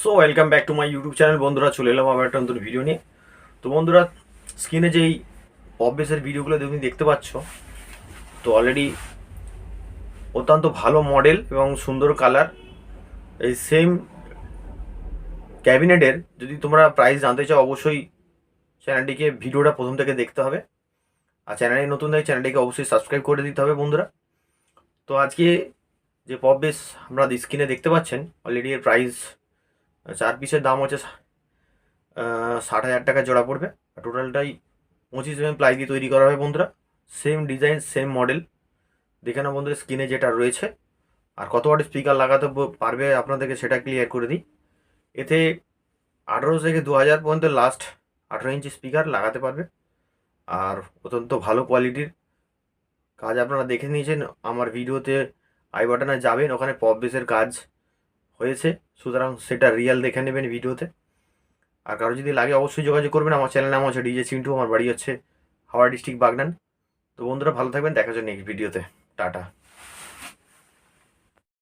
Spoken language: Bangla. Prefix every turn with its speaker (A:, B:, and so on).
A: So welcome back to my YouTube channel. বন্ধুরা চলে এলাম আবার একটা নতুন ভিডিও নিয়ে। তো বন্ধুরা, স্ক্রিনে যেই পপ বেসের ভিডিওগুলো তুমি দেখতে পাচ্ছ, তো অলরেডি অত্যন্ত ভালো মডেল এবং সুন্দর কালার। এই সেম ক্যাবিনেটের যদি তোমরা প্রাইস জানতে চাও, অবশ্যই চ্যানেলটিকে ভিডিওটা প্রথম থেকে দেখতে হবে। আর চ্যানেলে নতুন দেখে চ্যানেলটিকে অবশ্যই সাবস্ক্রাইব করে দিতে হবে বন্ধুরা। তো আজকে যে পপ বেস আমরা স্ক্রিনে দেখতে পাচ্ছেন, অলরেডি এর প্রাইস 4 পিসের দাম হচ্ছে 60,000 টাকা জোড়া পড়বে। টোটালটাই 25 প্লাই দিয়ে তৈরি করা হবে বন্ধুরা। Same design, same model. দেখে না বন্ধুরা স্ক্রিনে যেটা রয়েছে। আর কত ওয়াট স্পিকার লাগাতে পারবে আপনাদেরকে সেটা ক্লিয়ার করে দিই। এতে 18 থেকে 2000 পর্যন্ত লাস্ট 18 ইঞ্চি স্পিকার লাগাতে পারবে। আর অত্যন্ত ভালো কোয়ালিটির কাজ আপনারা দেখে নিয়েছেন আমার ভিডিওতে। আই বাটনে যাবেন, ওখানে পপ বেসের কাজ হয়েছে, সুতরাং সেটা রিয়েল দেখে নেবেন ভিডিওতে। আর কারো যদি লাগে অবশ্যই যোগাযোগ করবেন। আমার চ্যানেল নাম হচ্ছে ডিজে চিন্টু, আমার বাড়ি হচ্ছে হাওড়া ডিস্ট্রিক্ট বাগনান। তো বন্ধুরা ভালো থাকবেন, দেখা যাচ্ছে নেক্সট ভিডিওতে। টাটা।